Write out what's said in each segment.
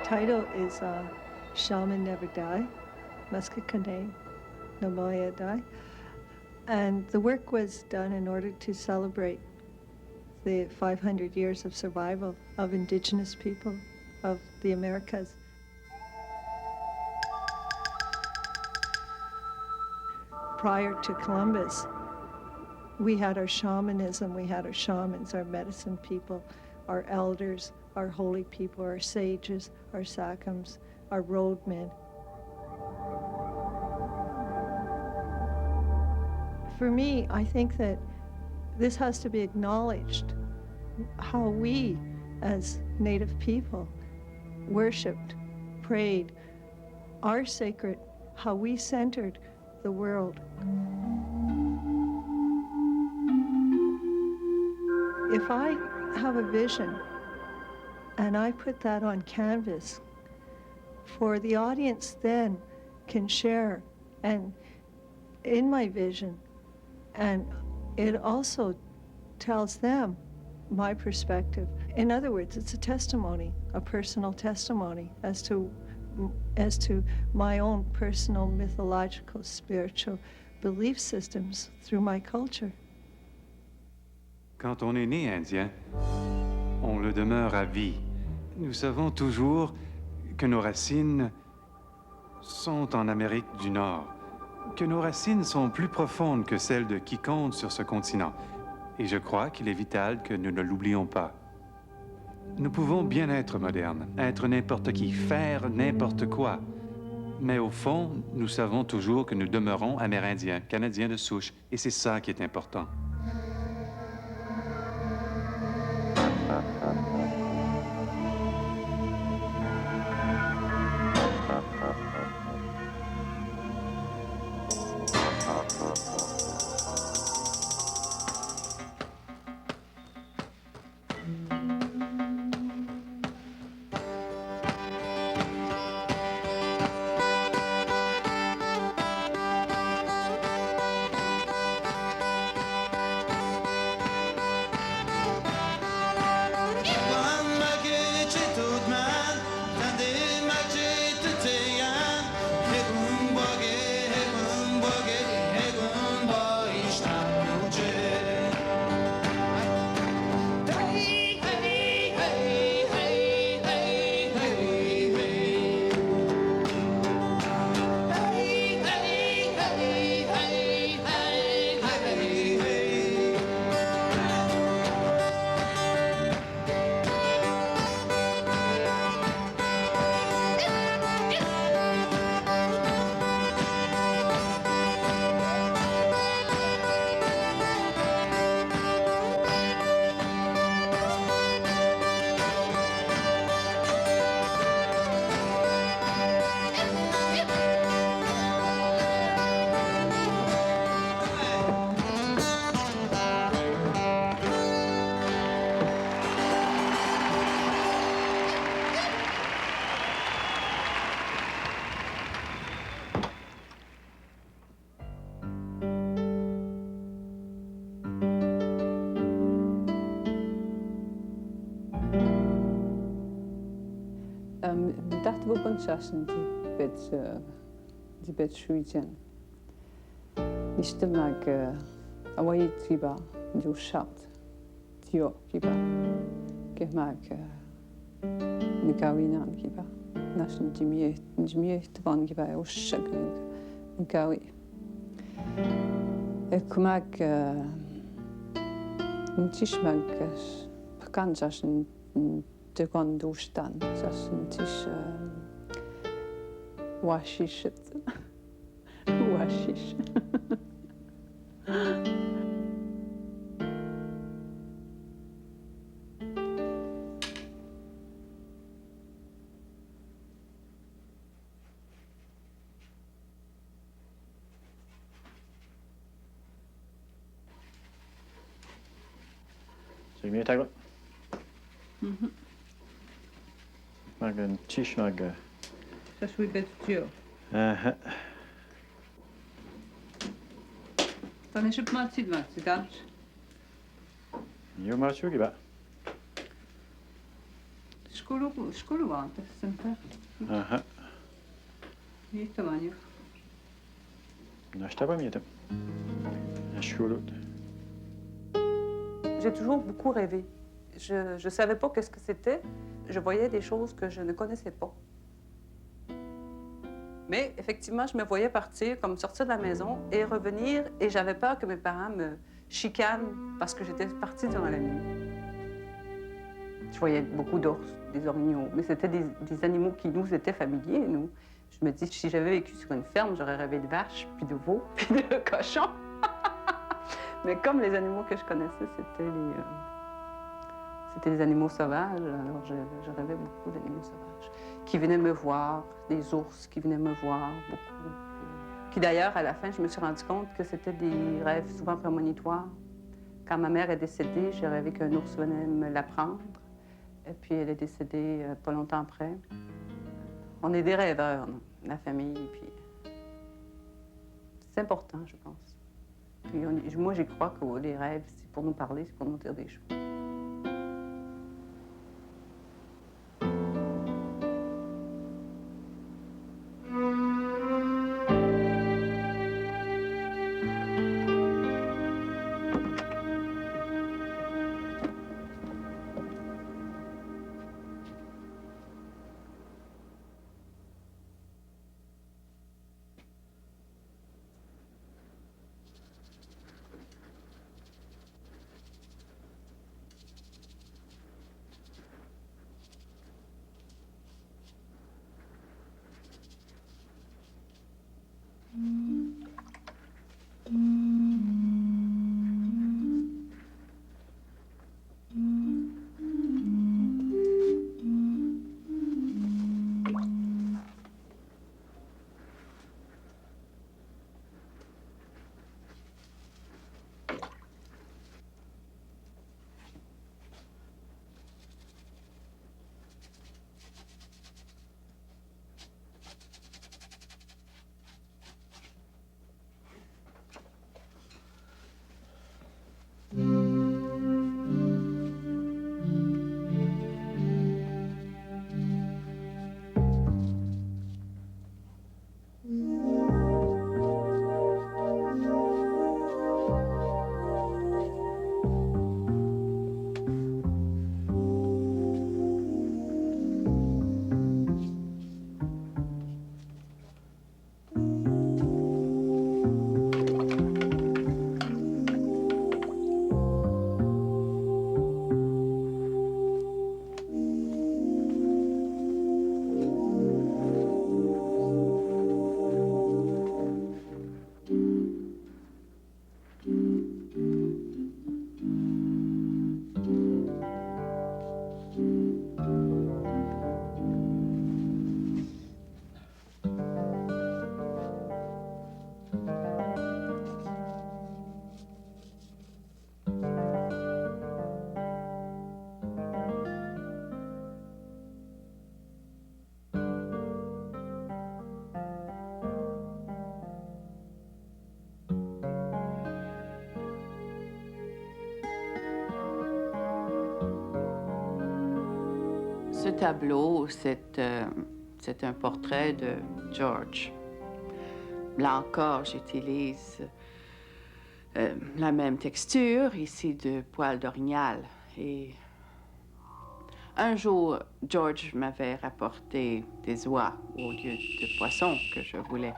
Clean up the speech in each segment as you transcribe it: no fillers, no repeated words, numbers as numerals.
Title is Shaman Never Die, Muskakane Namoya Die. And the work was done in order to celebrate the 500 years of survival of indigenous people of the Americas. Prior to Columbus, we had our shamanism, we had our shamans, our medicine people, our elders, our holy people, our sages, our sachems, our roadmen. For me, I think that this has to be acknowledged, how we as Native people worshipped, prayed, our sacred, how we centered the world. If I have a vision and I put that on canvas, for the audience then can share and in my vision, and it also tells them my perspective. In other words, it's a testimony, a personal testimony as to my own personal mythological, spiritual belief systems through my culture. Quand on est né indien, on le demeure à vie. Nous savons toujours que nos racines sont en Amérique du Nord, que nos racines sont plus profondes que celles de quiconque sur ce continent. Et je crois qu'il est vital que nous ne l'oublions pas. Nous pouvons bien être modernes, être n'importe qui, faire n'importe quoi. Mais au fond, nous savons toujours que nous demeurons Amérindiens, Canadiens de souche, et c'est ça qui est important. dacht we bunchassen die bet shuijen. Nicht mag awai tiba du shat. Tio kiba. Gemag nikawinan kiba. Nashin jimie tvan kiba ushag nikawi. Kumag Tishmag bekannt als een tegendoorstand, zoals een tisch washish. Washish. Zeg meer tegen. Mag een tisch maken. Dat is weer beter Joe. Dan is het maar zit dan. Je maar zoeken ba. Школу want dat is een Aha. niet te manier. Nou, stap maar met. School. J'ai toujours beaucoup rêvé. Je ne savais pas qu'est-ce que c'était. Je voyais des choses que je ne connaissais pas. Mais effectivement, je me voyais partir, comme sortir de la maison et revenir. Et j'avais peur que mes parents me chicanent parce que j'étais partie durant la nuit. Je voyais beaucoup d'ours, des orignaux. Mais c'était des animaux qui nous étaient familiers, nous. Je me dis, si j'avais vécu sur une ferme, j'aurais rêvé de vaches, puis de veaux, puis de cochons. Mais comme les animaux que je connaissais, c'était les animaux sauvages, alors je rêvais beaucoup d'animaux sauvages qui venaient me voir, des ours qui venaient me voir beaucoup. Qui d'ailleurs, à la fin, je me suis rendu compte que c'était des rêves souvent prémonitoires. Quand ma mère est décédée, j'ai rêvé qu'un ours venait me la prendre. Et puis elle est décédée pas longtemps après. On est des rêveurs, nous, la famille, puis c'est important, je pense. Puis moi, j'y crois que les rêves, c'est pour nous parler, c'est pour nous dire des choses. tableau, c'est un portrait de George. Là encore, j'utilise la même texture, ici de poil d'orignal. Et un jour, George m'avait rapporté des oies au lieu de poissons que je voulais.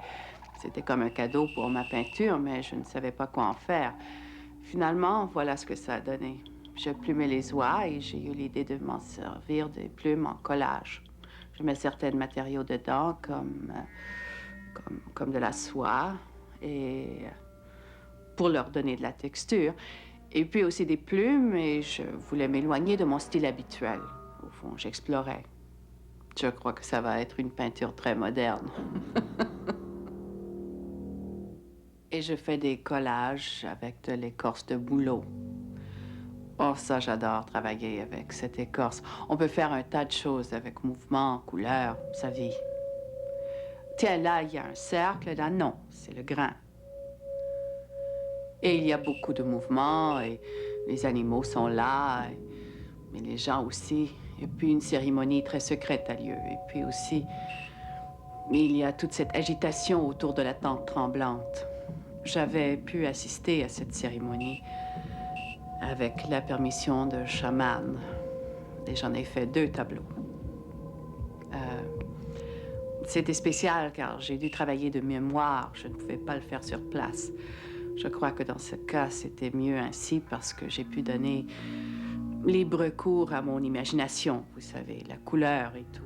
C'était comme un cadeau pour ma peinture, mais je ne savais pas quoi en faire. Finalement, voilà ce que ça a donné. Je plumais les oies et j'ai eu l'idée de m'en servir des plumes en collage. Je mets certains matériaux dedans, comme de la soie, et pour leur donner de la texture. Et puis aussi des plumes, et je voulais m'éloigner de mon style habituel. Au fond, j'explorais. Je crois que ça va être une peinture très moderne. Et je fais des collages avec de l'écorce de bouleau. Oh, ça, j'adore travailler avec cette écorce. On peut faire un tas de choses avec mouvement, couleur, sa vie. Tiens, là, il y a un cercle, là, non, c'est le grain. Et il y a beaucoup de mouvements, et les animaux sont là, mais les gens aussi. Et puis une cérémonie très secrète a lieu. Et puis aussi, il y a toute cette agitation autour de la tente tremblante. J'avais pu assister à cette cérémonie avec la permission de chaman. Et j'en ai fait 2 tableaux. C'était spécial car j'ai dû travailler de mémoire. Je ne pouvais pas le faire sur place. Je crois que dans ce cas, c'était mieux ainsi parce que j'ai pu donner libre cours à mon imagination, vous savez, la couleur et tout.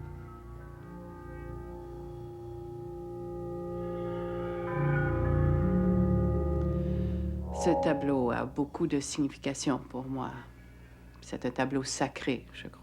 Ce tableau a beaucoup de signification pour moi. C'est un tableau sacré, je crois.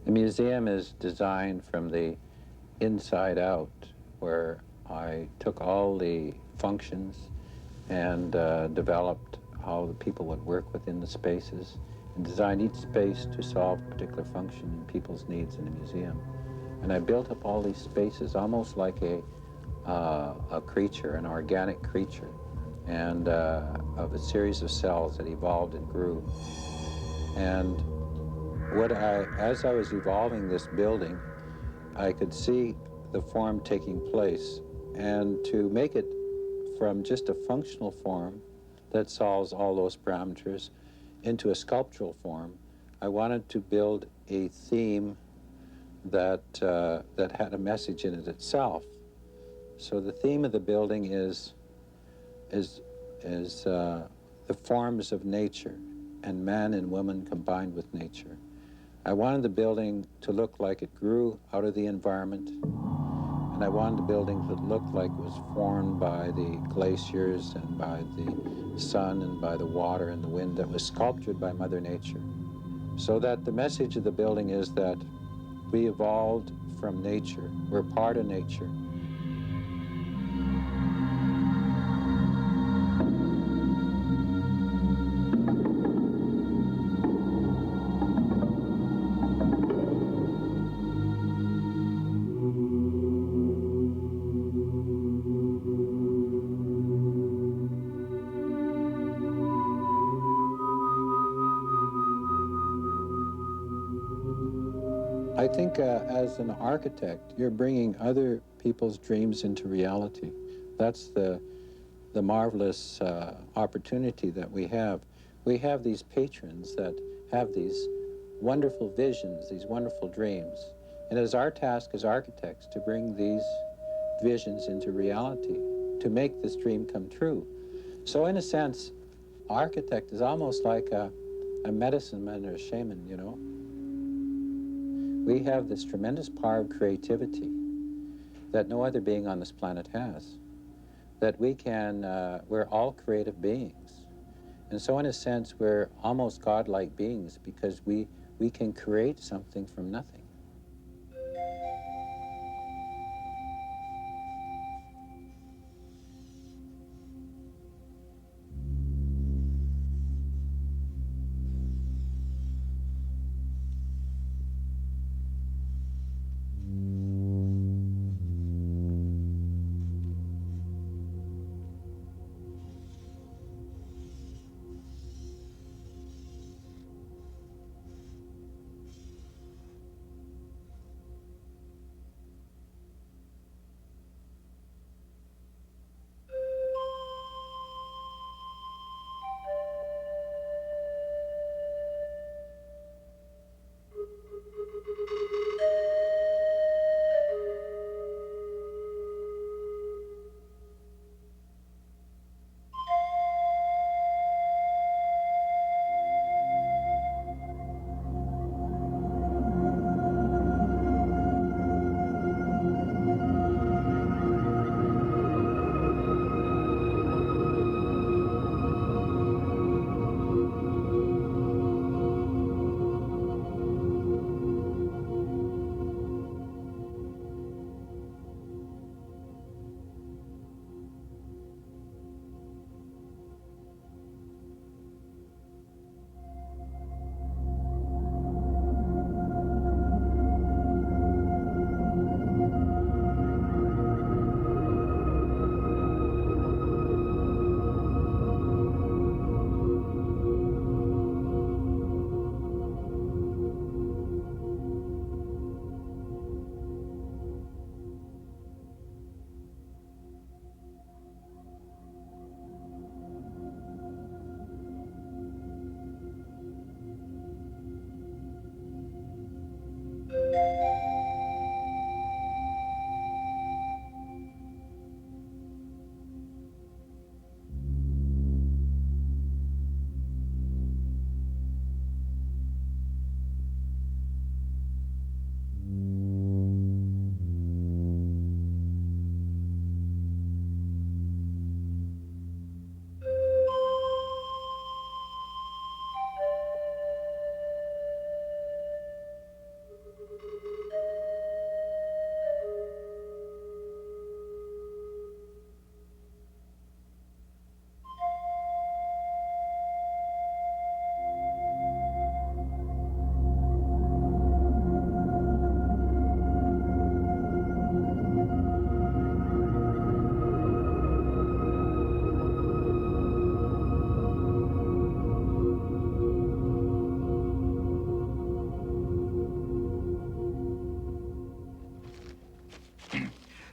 The museum is designed from the inside out, where I took all the functions and developed how the people would work within the spaces and designed each space to solve a particular function in people's needs in a museum. And I built up all these spaces almost like a creature, an organic creature, and of a series of cells that evolved and grew. And as I was evolving this building, I could see the form taking place. And to make it from just a functional form that solves all those parameters into a sculptural form, I wanted to build a theme that had a message in it itself. So the theme of the building is the forms of nature and man and woman combined with nature. I wanted the building to look like it grew out of the environment, and I wanted the building to look like it was formed by the glaciers and by the sun and by the water and the wind that was sculptured by Mother Nature. So that the message of the building is that we evolved from nature. We're part of nature. I think as an architect, you're bringing other people's dreams into reality. That's the marvelous opportunity that we have. We have these patrons that have these wonderful visions, these wonderful dreams. And it is our task as architects to bring these visions into reality, to make this dream come true. So in a sense, architect is almost like a medicine man or a shaman, you know. We have this tremendous power of creativity that no other being on this planet has. That we're all creative beings. And so in a sense, we're almost godlike beings because we can create something from nothing.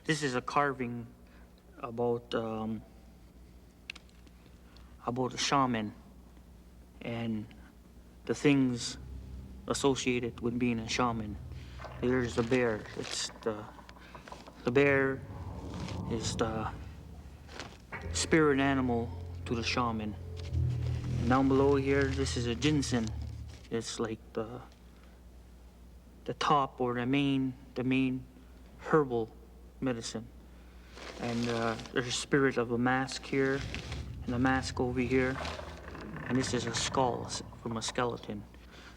This is a carving about a shaman and the things associated with being a shaman. There's the bear. It's the bear is the spirit animal to the shaman. And down below here, this is a ginseng. It's like the top or the main herbal medicine. And there's a spirit of a mask here and a mask over here. And this is a skull from a skeleton.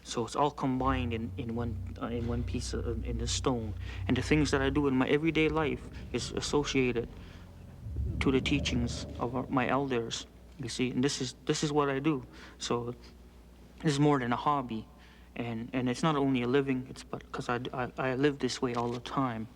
So it's all combined in one piece in the stone. And the things that I do in my everyday life is associated to the teachings of my elders. You see, and this is what I do. So this is more than a hobby, and it's not only a living. It's but because I live this way all the time.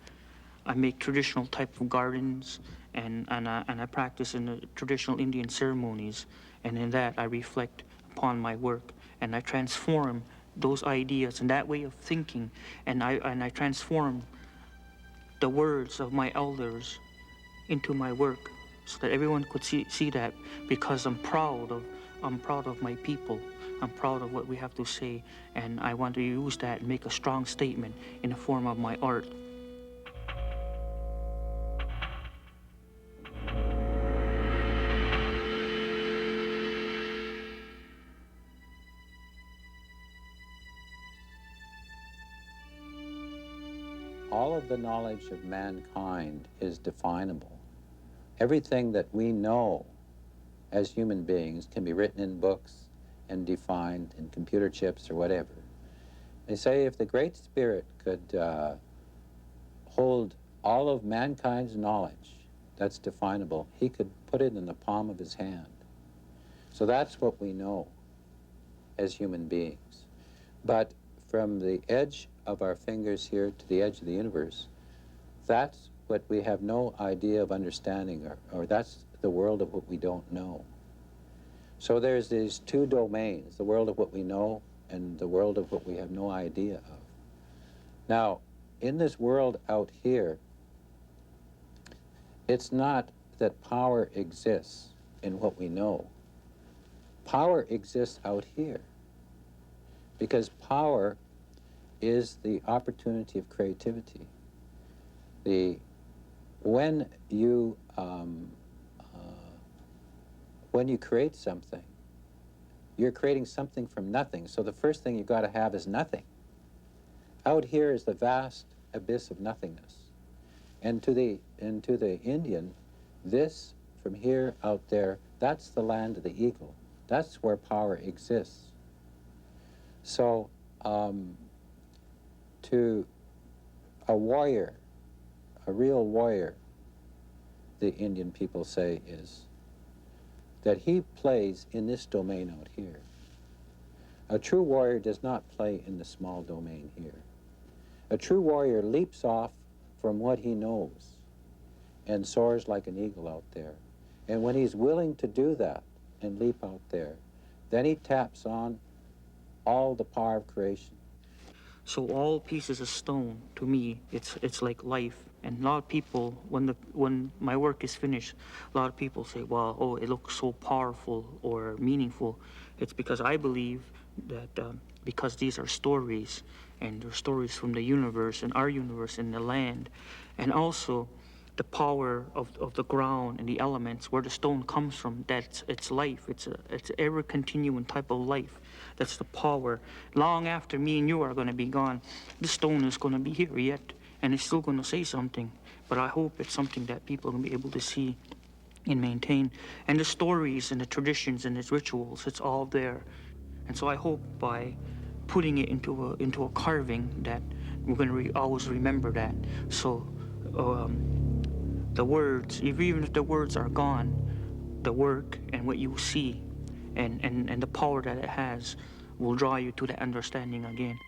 I make traditional type of gardens, and I practice in the traditional Indian ceremonies, and in that I reflect upon my work, and I transform those ideas and that way of thinking, and I transform the words of my elders into my work, so that everyone could see that, because I'm proud of my people. I'm proud of what we have to say, and I want to use that and make a strong statement in the form of my art. All of the knowledge of mankind is definable. Everything that we know as human beings can be written in books and defined in computer chips or whatever. They say if the Great Spirit could hold all of mankind's knowledge that's definable, he could put it in the palm of his hand. So that's what we know as human beings. But from the edge of our fingers here to the edge of the universe, that's what we have no idea of understanding, or that's the world of what we don't know. So there's these two domains, the world of what we know and the world of what we have no idea of. Now, in this world out here, it's not that power exists in what we know. Power exists out here, because power is the opportunity of creativity. When you create something, you're creating something from nothing. So the first thing you've got to have is nothing. Out here is the vast abyss of nothingness. And to the Indian, this from here out there, that's the land of the eagle. That's where power exists. So to a warrior, a real warrior, the Indian people say, is that he plays in this domain out here. A true warrior does not play in the small domain here. A true warrior leaps off from what he knows and soars like an eagle out there. And when he's willing to do that and leap out there, then he taps on all the power of creation. So all pieces of stone, to me, it's like life. And a lot of people, when my work is finished, a lot of people say, well, oh, it looks so powerful or meaningful. It's because I believe that because these are stories, and they're stories from the universe and our universe and the land, and also the power of the ground and the elements, where the stone comes from, it's life. It's ever continuing type of life. That's the power. Long after me and you are going to be gone, the stone is going to be here yet, and it's still going to say something. But I hope it's something that people are going to be able to see and maintain. And the stories and the traditions and its rituals, it's all there. And so I hope by putting it into a carving that we're going to always remember that. So the words, even if the words are gone, the work and what you see and the power that it has will draw you to that understanding again.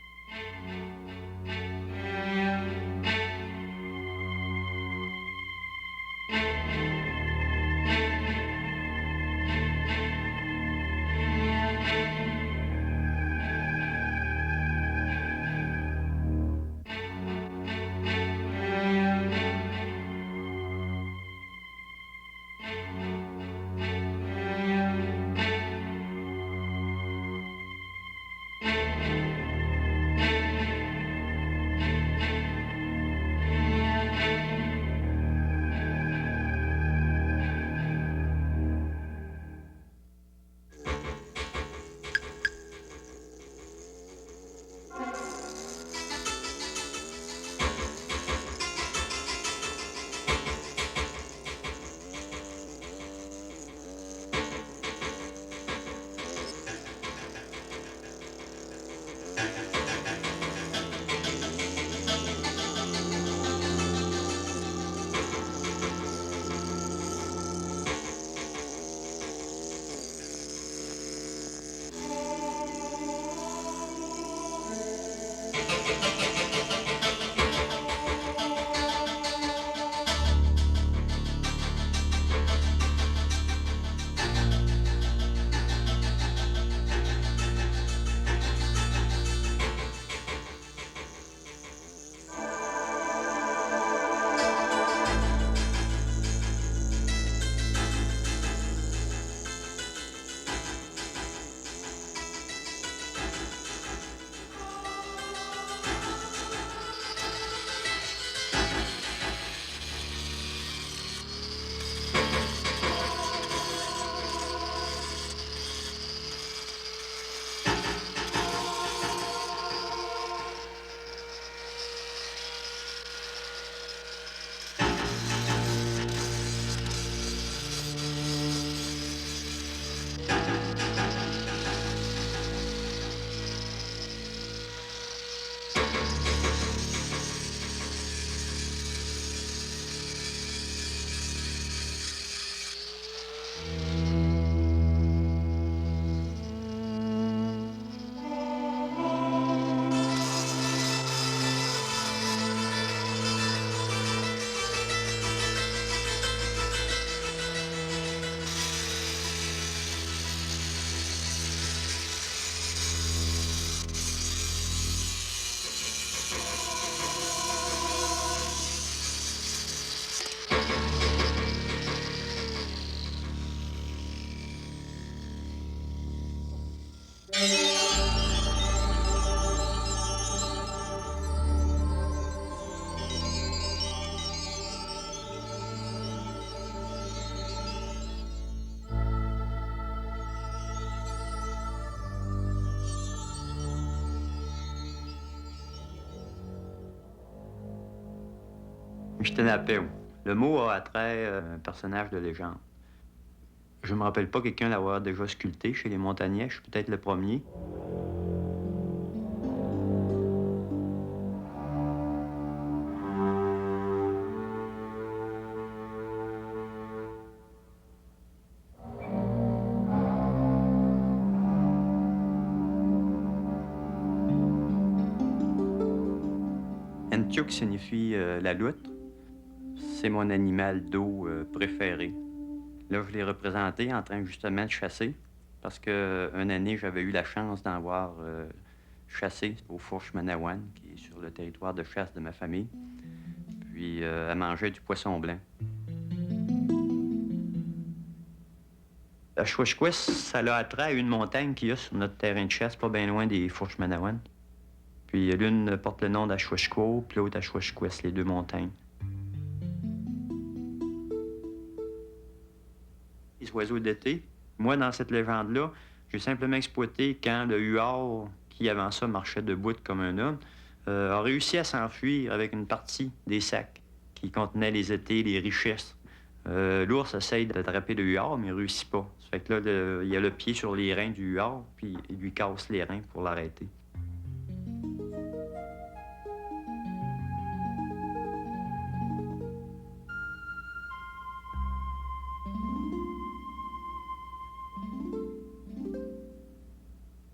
J'étais nappé. Le mot a attrait à un personnage de légende. Je ne me rappelle pas quelqu'un l'avoir déjà sculpté chez les Montagnais. Je suis peut-être le premier. Entiouk signifie la loutre. C'est mon animal d'eau préféré. Là, je l'ai représenté en train justement de chasser parce qu'une année, j'avais eu la chance d'en voir chasser au Fourche Manawan, qui est sur le territoire de chasse de ma famille. Puis, elle mangeait du poisson blanc. La Chouachouas, ça l'a attrait à une montagne qu'il y a sur notre terrain de chasse, pas bien loin des Fourches Manawan. Puis, l'une porte le nom d'Achouachko, puis l'autre Chouachouas, les deux montagnes. Les oiseaux d'été. Moi, dans cette légende-là, j'ai simplement exploité quand le huard, qui avant ça marchait debout comme un homme, a réussi à s'enfuir avec une partie des sacs qui contenaient les étés, les richesses. L'ours essaye d'attraper le huard, mais il ne réussit pas. Ça fait que là, il a le pied sur les reins du huard, puis il lui casse les reins pour l'arrêter.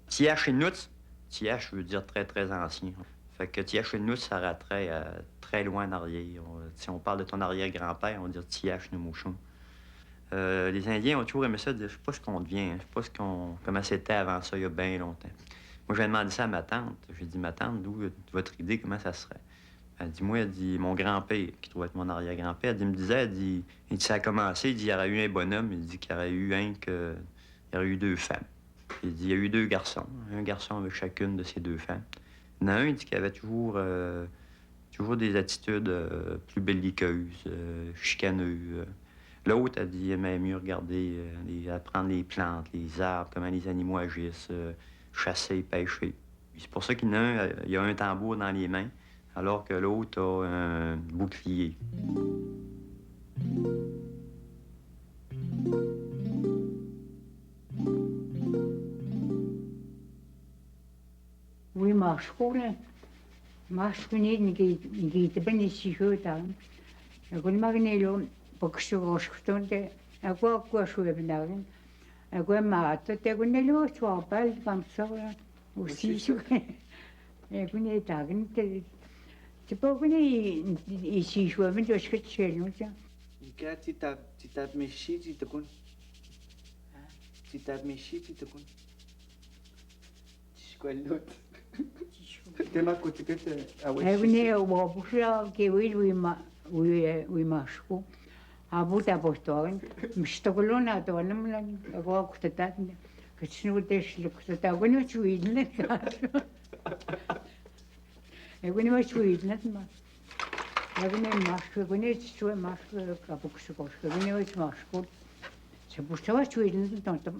Tiach et Nouts, Tiach veut dire très, très ancien. Fait que Tiach et Nouts, ça rattrait très loin en arrière. Si on parle de ton arrière-grand-père, on va dire Tiach Numouchon. Les Indiens ont toujours aimé ça, dire, je sais pas ce qu'on devient, je sais pas comment c'était avant ça, il y a bien longtemps. Moi, j'ai demandé ça à ma tante. J'ai dit, ma tante, d'où votre idée, comment ça serait? Elle dit, moi, elle dit, mon grand-père, qui doit être mon arrière-grand-père, elle me disait, elle dit, ça a commencé, il dit, il y aurait eu un bonhomme, il dit qu'il y aurait eu il y aurait eu 2 femmes. Il dit, il y a eu 2 garçons, un garçon avec chacune de ces 2 femmes. Il y en a un, il dit qu'il avait toujours des attitudes plus belliqueuses, chicaneuses. L'autre, a dit, il aimait mieux regarder, apprendre les plantes, les arbres, comment les animaux agissent, chasser, pêcher. C'est pour ça qu'il y en a un, il a un tambour dans les mains, alors que l'autre a un bouclier. Oui, Marschule. Marschule geht ben si hötan. Agul magnelo boxuroshtunde. Agua shuebnagen. Agua mata te gunelo swapal kamsora. Aussi agune tagen te. Te pogune ici shueben jo sketchelo ja. Ika titat meshi titakun. Titat meshi titakun. Tisquelot. Tema kutikete awe. Agune wabusha ke we masku. Abuta postoin. Mstogolona donamlan agua kutat. Kitsnudesh lukutat. Agune chuidle. Agune ma chuidle ma. Agune masku, agune chue masku kabuksukos. Agune masku. Se bustava chuidle tanto.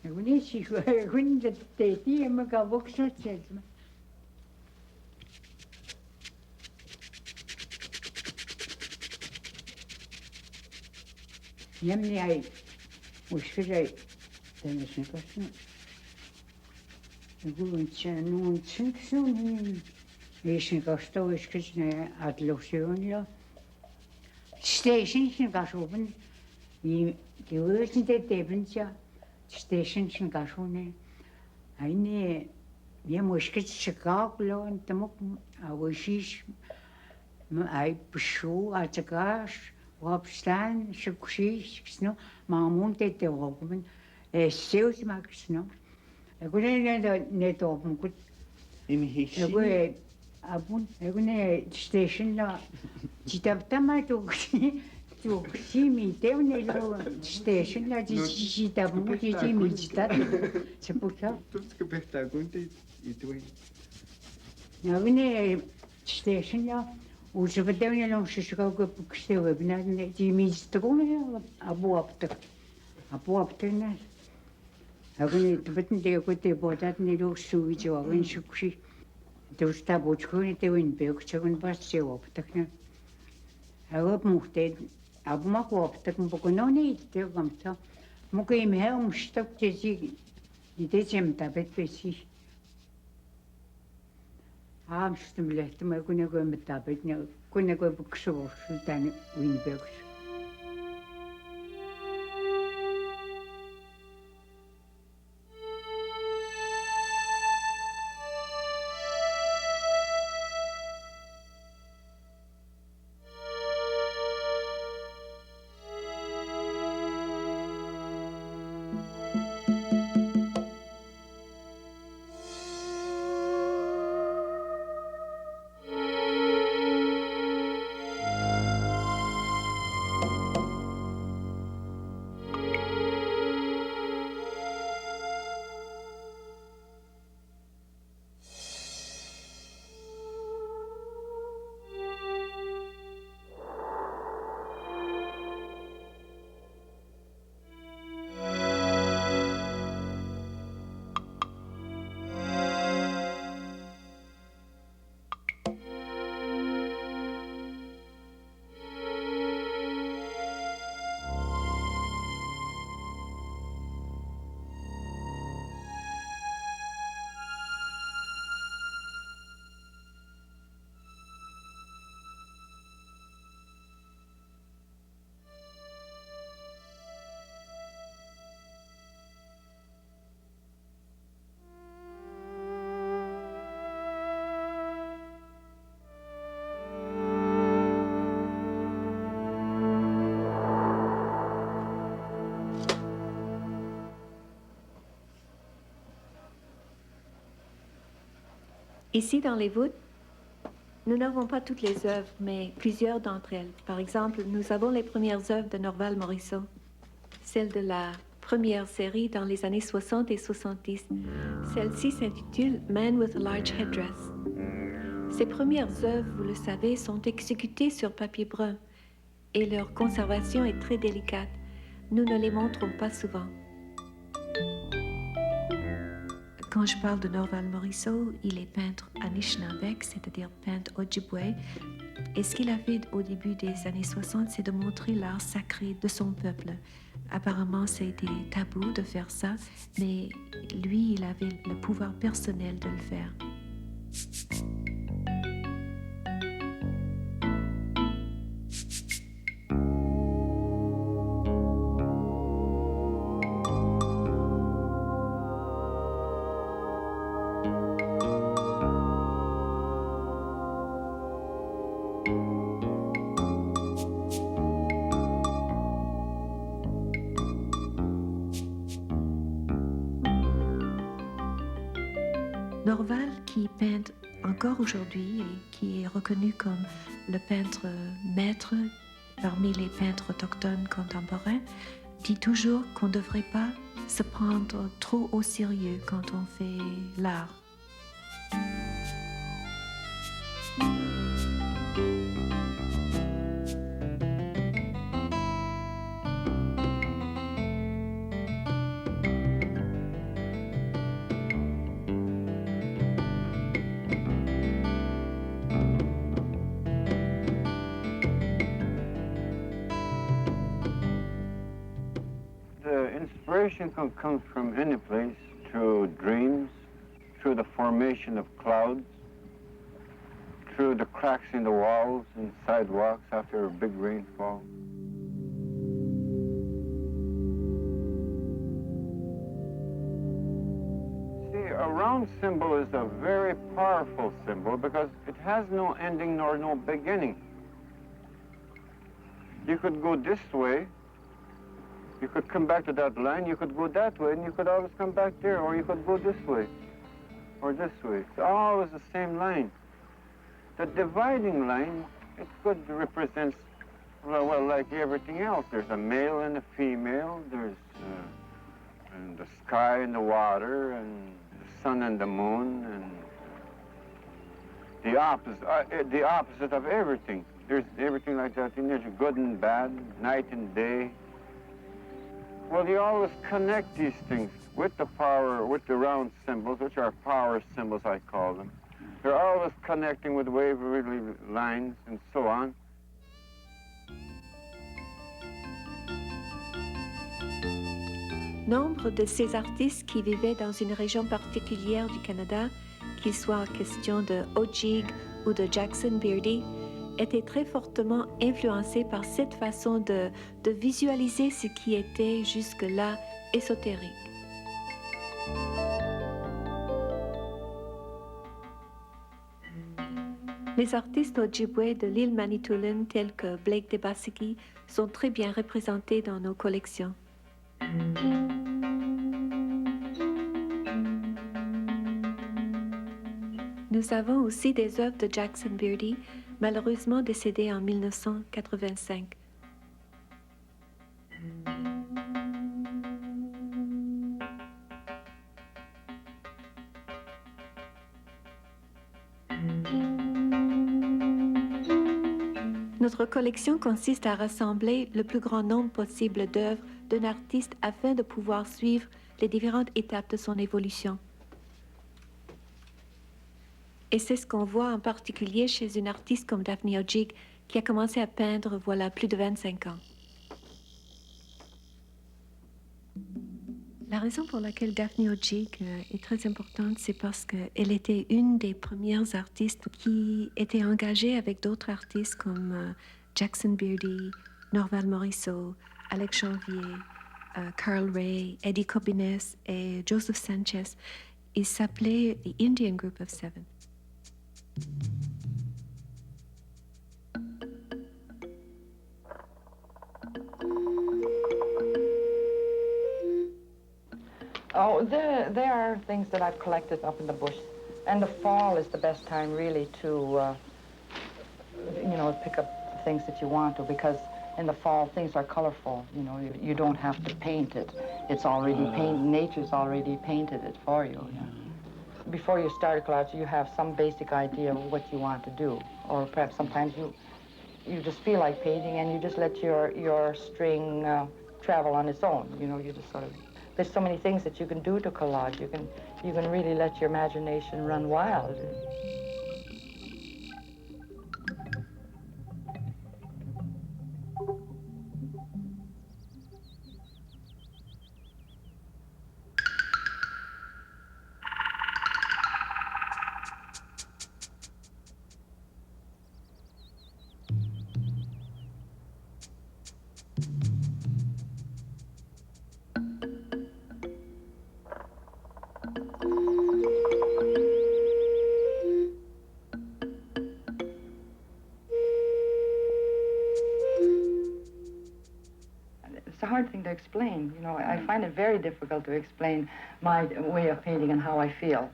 Agune si agune de teti ma kabukso chelma. Yemni ay ushkiray demişim kaçın. Bugün çanun çıksın. Yeşil kaçta ushkicne adloksiyonla. Station kaçobun. Gewürzen debinca. Station kaçone. Aynı yem ushkic Chicago and tamok awishish. Ay pşu açıkaş. Wapstan, şıkşiş, kısno, mamun tete oğumun, sevs ma kısno. Egune ne topum kut. İmhishi. Egune abun, egune stationla, citaptama tukşi, tukşi mi tevne lo stationla citapum cici mi citat. Seputa. Tutske pehtagunte ituen. Egune stationla. Уживатевне лом шишкаго пукштева бинадне димистгоне абуаптак. Абуаптне. Агуни тбетн деготе бодатне ло суичо агун шукши. Туста бочконе тевин бекчагун басчева птакне. Agad muhted. Abu ma kuoptak mo ko no ni ite gamta. Mo ko imhe umstak tesi. Ite tabet besi. Amstum lehtem ma kuna ko tabet ne kuna ko bukso sultan Winbergs. Ici, dans les voûtes, nous n'avons pas toutes les œuvres, mais plusieurs d'entre elles. Par exemple, nous avons les premières œuvres de Norval Morisseau, celle de la première série dans les années 60 et 70. Celle-ci s'intitule Man with a Large Headdress. Ces premières œuvres, vous le savez, sont exécutées sur papier brun et leur conservation est très délicate. Nous ne les montrons pas souvent. Quand je parle de Norval Morisseau, il est peintre Anishinabek, c'est-à-dire peintre Ojibwe. Et ce qu'il a fait au début des années 60, c'est de montrer l'art sacré de son peuple. Apparemment, c'était tabou de faire ça, mais lui, il avait le pouvoir personnel de le faire. Norval, qui peint encore aujourd'hui et qui est reconnu comme le peintre maître parmi les peintres autochtones contemporains, dit toujours qu'on ne devrait pas se prendre trop au sérieux quand on fait l'art. Inspiration can come from any place, through dreams, through the formation of clouds, through the cracks in the walls and sidewalks after a big rainfall. See, a round symbol is a very powerful symbol because it has no ending nor no beginning. You could go this way, you could come back to that line, you could go that way, and you could always come back there, or you could go this way, or this way. It's always the same line. The dividing line, it could represent, well, like everything else. There's a male and a female, there's and the sky and the water, and the sun and the moon, and the opposite of everything. There's everything like that. And there's good and bad, night and day. Well, you always connect these things with the power, with the round symbols, which are power symbols, I call them. They're always connecting with wavery lines and so on. Nombre de ces artistes qui vivaient dans une région particulière du Canada, qu'il soit question de Ojig ou de Jackson Beardy, étaient très fortement influencés par cette façon de visualiser ce qui était jusque-là ésotérique. Les artistes Ojibwés de l'île Manitoulin, tels que Blake Debasiki, sont très bien représentés dans nos collections. Nous avons aussi des œuvres de Jackson Beardy, malheureusement décédé en 1985. Notre collection consiste à rassembler le plus grand nombre possible d'œuvres d'un artiste afin de pouvoir suivre les différentes étapes de son évolution. Et c'est ce qu'on voit en particulier chez une artiste comme Daphne Ojig, qui a commencé à peindre voilà plus de 25 ans. La raison pour laquelle Daphne Ojig est très importante, c'est parce qu'elle était une des premières artistes qui était engagée avec d'autres artistes comme Jackson Beardy, Norval Morisseau, Alex Janvier, Carl Ray, Eddie Cobines et Joseph Sanchez. Il s'appelait The Indian Group of Seven. Oh, there are things that I've collected up in the bush, and the fall is the best time really to, pick up the things that you want to, because in the fall things are colorful. You know, you don't have to paint it; it's already painted. Nature's already painted it for you. Yeah. Before you start a collage, you have some basic idea of what you want to do, or perhaps sometimes you just feel like painting, and you just let your string travel on its own. You know, you just sort of. There's so many things that you can do to collage. You can really let your imagination run wild. Hard thing to explain. You know, I find it very difficult to explain my way of painting and how I feel.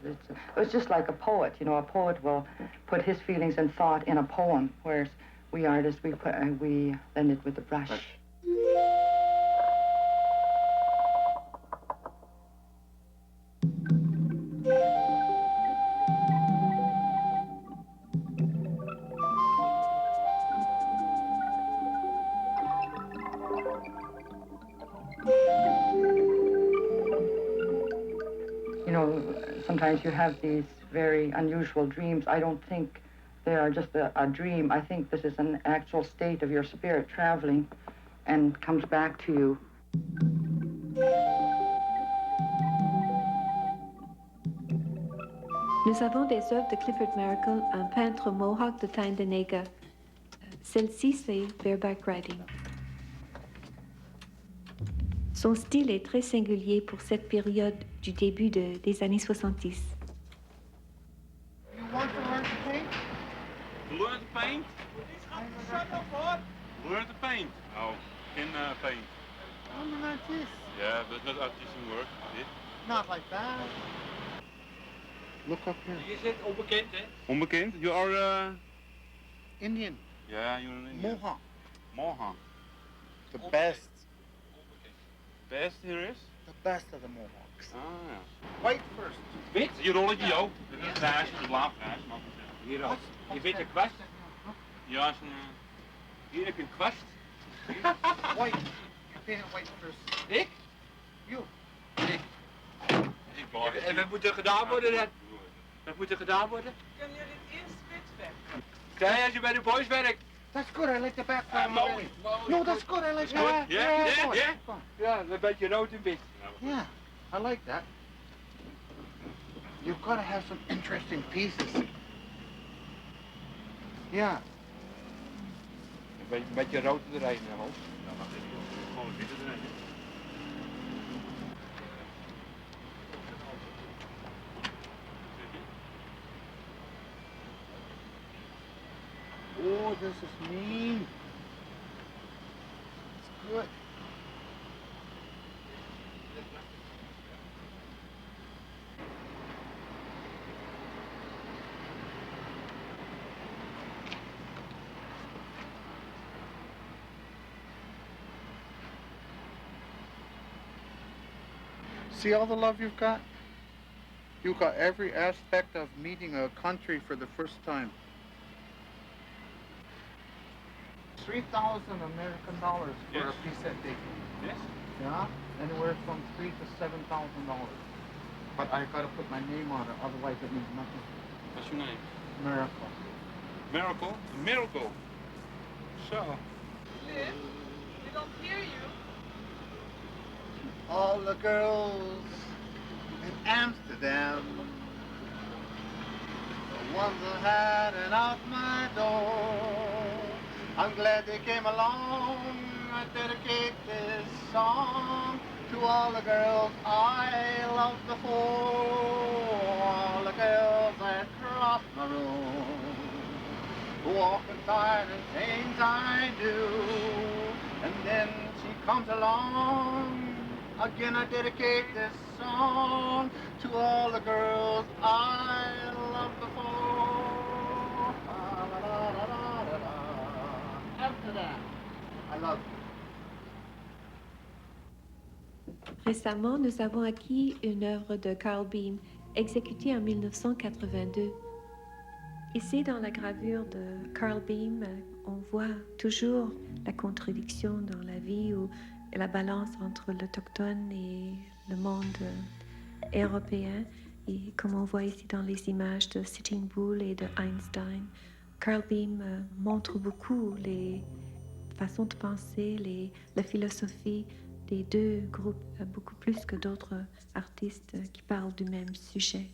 It's just like a poet. You know, a poet will put his feelings and thought in a poem, whereas we artists, we blend it with the brush. Sometimes you have these very unusual dreams. I don't think they are just a dream. I think this is an actual state of your spirit traveling and comes back to you. Nous avons des œuvres de Clifford Miracle, un peintre mohawk de Tyndonega. Celle-ci, c'est bareback writing. Son style est très singulier pour cette période du début des années 70. You want to learn to paint? Learn to paint? Learn to paint? Oh, in paint. I'm an artist. Yeah, but not artisan work, is it? Not like that. Look up here. Je zit onbekend, hè? Onbekend? You are... Indian. Yeah, you're an Indian. Mohawk. Mohawk. The best. Best here is? The best of the Mohawks. Ah, ja. White first. Wit? Je rolletje, joh. Dit is een grijs, een blauw grijs. Hier ook. Je weet een kwast? Ja, is een... Hier heb je een kwast. White. You paint it white first. Ik? You. Ik. En wat moet er gedaan worden dan? Wat moet er gedaan worden? Kun je dit eerst wit verven? Kijk, als je bij de boys werkt. That's good, I like the background. Mooi. No, that's good, I like that. Ja, dan ben je rood en wit. Yeah, I like that. You've got to have some interesting pieces. Yeah. Een beetje rood erin, Hans. Ja, mag ik gewoon zitten erin. Oh, this is mean. It's good. See all the love you've got? You've got every aspect of meeting a country for the first time. 3,000 American dollars for a piece of tape. Yes? Yeah, anywhere from $3,000 to $7,000. But I gotta put my name on it, otherwise it means nothing. What's your name? Miracle. Miracle? A miracle. So. Liz, we don't hear you. All the girls in Amsterdam, the ones that had it out my door. I'm glad they came along. I dedicate this song to all the girls I loved before. All the girls that crossed my room, who often tired and things I do. And then she comes along. Again, I dedicate this song to all the girls I loved before. Amsterdam, I love you. Récemment, nous avons acquis une œuvre de Carl Beam, exécutée en 1982. Ici, dans la gravure de Carl Beam, on voit toujours la contradiction dans la vie ou la balance entre l'autochtone et le monde européen. Et comme on voit ici dans les images de Sitting Bull et de Einstein, Carl Beam montre beaucoup les façons de penser, la philosophie des deux groupes, beaucoup plus que d'autres artistes qui parlent du même sujet.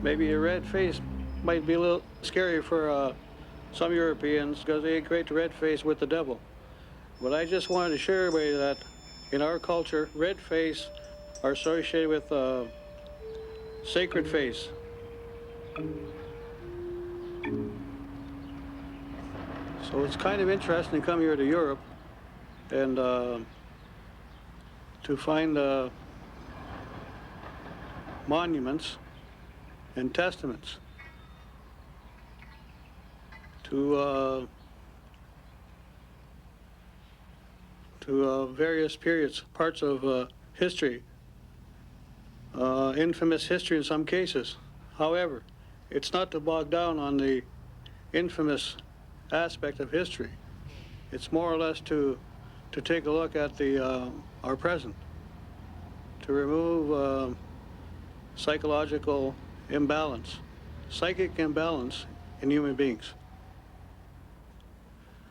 Maybe a red face might be a little scary for some Europeans because they equate the red face with the devil. But I just wanted to share everybody that in our culture, red face are associated with sacred face. So it's kind of interesting to come here to Europe and to find monuments and testaments to various periods, parts of history, infamous history in some cases. However, it's not to bog down on the infamous aspect of history. It's more or less to take a look at our present, to remove psychological imbalance, psychic imbalance in human beings.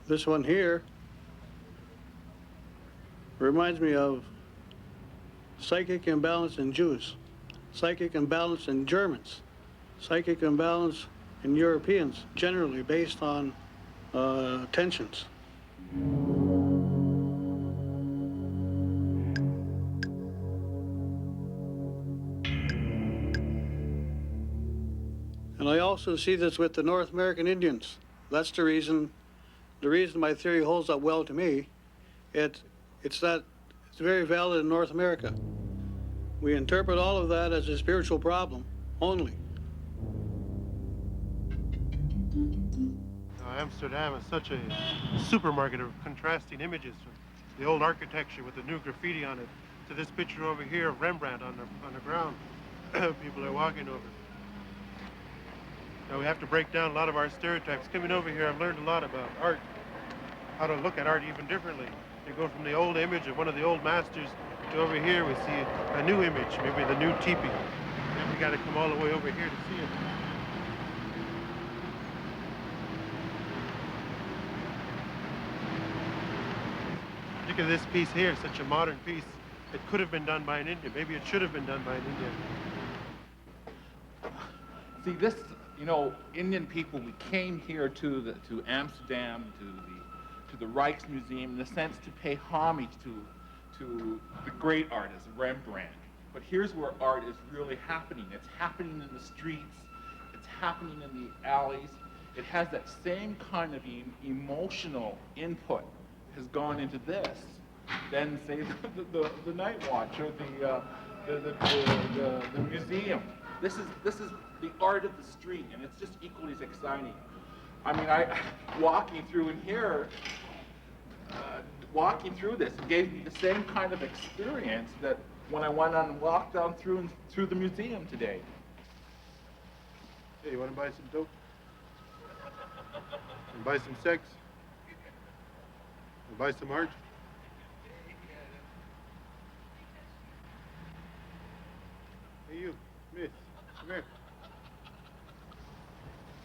This one here reminds me of psychic imbalance in Jews, psychic imbalance in Germans, psychic imbalance in Europeans, generally based on tensions. And I also see this with the North American Indians. That's the reason my theory holds up well to me. It's very valid in North America. We interpret all of that as a spiritual problem only. Amsterdam is such a supermarket of contrasting images, from the old architecture with the new graffiti on it to this picture over here of Rembrandt on the ground. people are walking over. Now we have to break down a lot of our stereotypes. Coming over here, I've learned a lot about art, how to look at art even differently. You go from the old image of one of the old masters to over here, we see a new image, maybe the new teepee. Then we got to come all the way over here to see it. Look at this piece here, such a modern piece. It could have been done by an Indian. Maybe it should have been done by an Indian. See, this, you know, Indian people, we came here to Amsterdam, to the Rijksmuseum, in a sense to pay homage to the great artist, Rembrandt. But here's where art is really happening. It's happening in the streets. It's happening in the alleys. It has that same kind of emotional input has gone into this than, say, the Night Watch or the museum. This is the art of the street, and it's just equally as exciting. I mean, walking through in here, walking through this, it gave me the same kind of experience that when I went on and walked down through the museum today. Hey, you want to buy some dope? And buy some sex? And buy some art? Hey, you, miss, come here.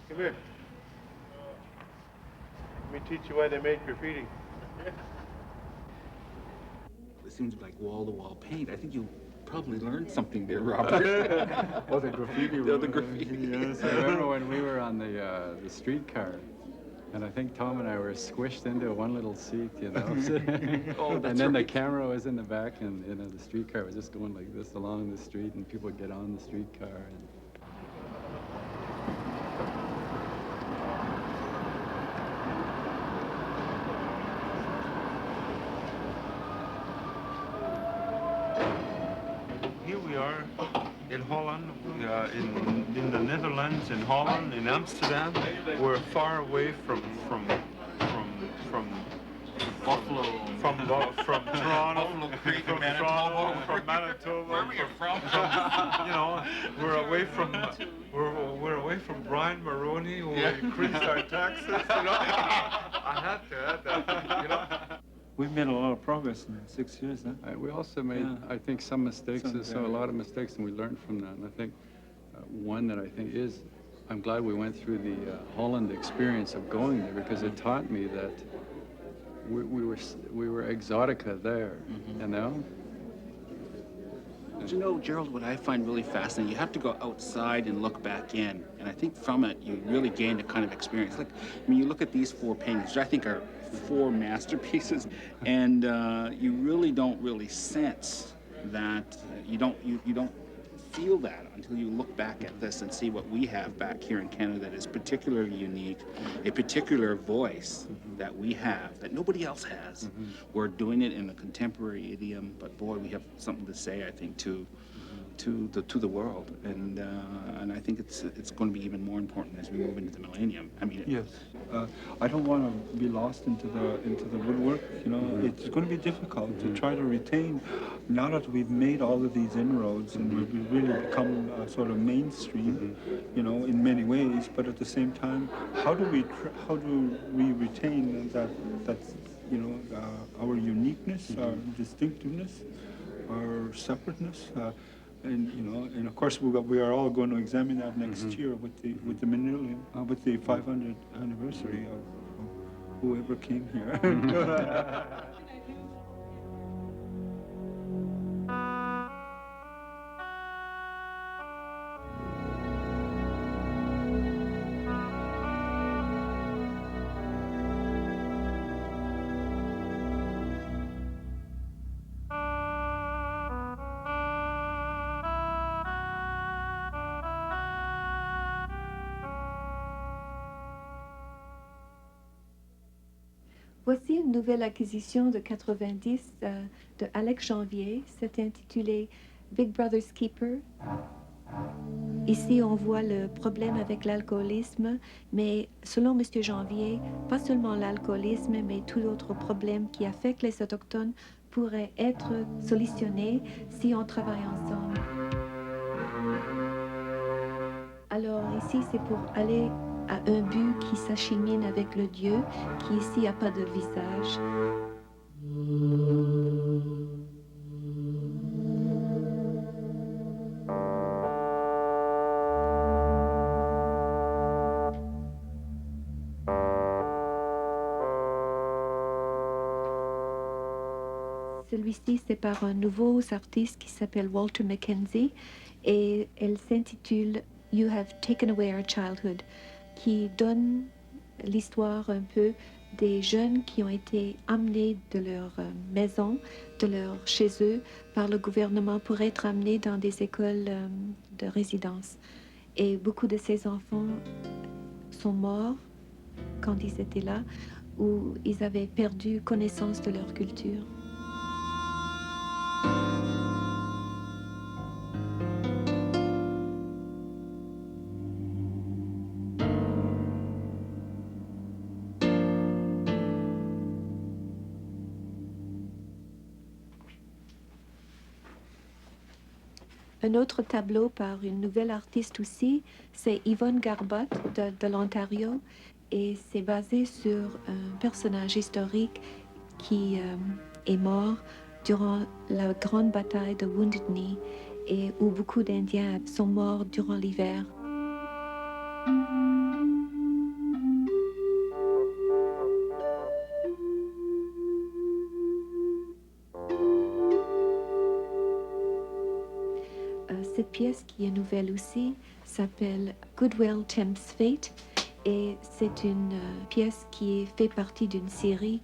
Come here. Let me teach you why they made graffiti. It seems like wall-to-wall paint. I think you probably learned something there, Robert. Oh, the graffiti. The graffiti. Yes, I remember when we were on the streetcar, and I think Tom and I were squished into one little seat, you know. Oh, that's and then right. the camera was in the back, and you know, the streetcar was just going like this along the street, and people would get on the streetcar. And Here we are in Holland, in the Netherlands, in Holland, in Amsterdam. We're far away from Buffalo, from Toronto, from Manitoba, from Manitoba. Where are you from? You know, we're away from Brian Maroney, who increased our taxes. You know, I had to add that. You know. we've made a lot of progress in 6 years, huh? We also made, I think, some mistakes, a lot of mistakes, and we learned from that. And I think one that I think is, I'm glad we went through the Holland experience of going there, because it taught me that we were exotica there, you know? But you know, Gerald, what I find really fascinating, you have to go outside and look back in. And I think from it, you really gain a kind of experience. Like, I mean, you look at these 4 paintings, which I think are 4 masterpieces, and you really don't sense that, you don't feel that until you look back at this and see what we have back here in Canada that is particularly unique, a particular voice that we have that nobody else has. We're doing it in a contemporary idiom, but boy, we have something to say, I think, to the world, and I think it's going to be even more important as we move into the millennium. I mean, yes, I don't want to be lost into the woodwork. You know, it's going to be difficult to try to retain. Now that we've made all of these inroads and we've really become sort of mainstream, you know, in many ways. But at the same time, how do we retain that you know, our uniqueness, our distinctiveness, our separateness? And you know, and of course, we are all going to examine that next year with the millennium, with the 500th anniversary of whoever came here. Voici une nouvelle acquisition de 90 de Alex Janvier. C'est intitulé Big Brother's Keeper. Ici, on voit le problème avec l'alcoolisme, mais selon M. Janvier, pas seulement l'alcoolisme, mais tout autre problème qui affecte les Autochtones pourrait être solutionné si on travaille ensemble. Alors ici, c'est pour aller à un but qui s'achemine avec le Dieu, qui ici n'a pas de visage. Celui-ci, c'est par un nouveau artiste qui s'appelle Walter Mackenzie et elle s'intitule You Have Taken Away Our Childhood, qui donne l'histoire un peu des jeunes qui ont été amenés de leur maison, de leur chez eux, par le gouvernement pour être amenés dans des écoles de résidence. Et beaucoup de ces enfants sont morts quand ils étaient là, ou ils avaient perdu connaissance de leur culture. Un autre tableau par une nouvelle artiste aussi, c'est Yvonne Garbutt de l'Ontario et c'est basé sur un personnage historique qui est mort durant la grande bataille de Wounded Knee et où beaucoup d'Indiens sont morts durant l'hiver. Cette pièce qui est nouvelle aussi s'appelle Goodwill Tempts Fate et c'est une pièce qui fait partie d'une série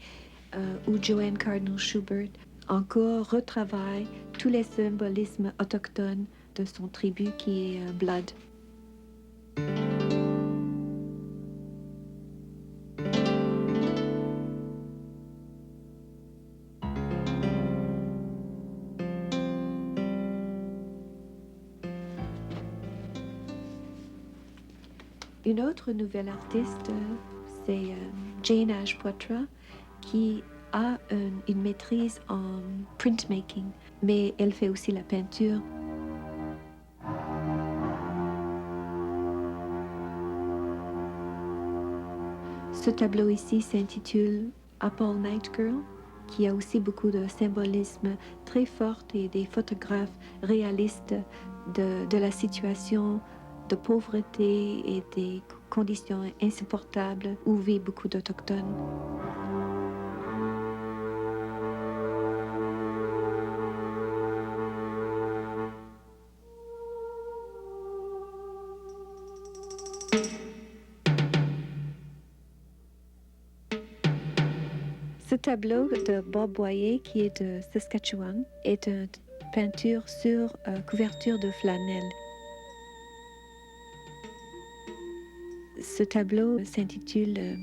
où Joanne Cardinal Schubert encore retravaille tous les symbolismes autochtones de son tribu qui est Blood. Une autre nouvelle artiste, c'est Jane Ashpotra, qui a une maîtrise en printmaking, mais elle fait aussi la peinture. Ce tableau ici s'intitule Up All Night Girl, qui a aussi beaucoup de symbolisme très fort et des photographes réalistes de la situation de pauvreté et des conditions insupportables où vivent beaucoup d'Autochtones. Ce tableau de Bob Boyer, qui est de Saskatchewan, est une peinture sur couverture de flanelle. Ce tableau s'intitule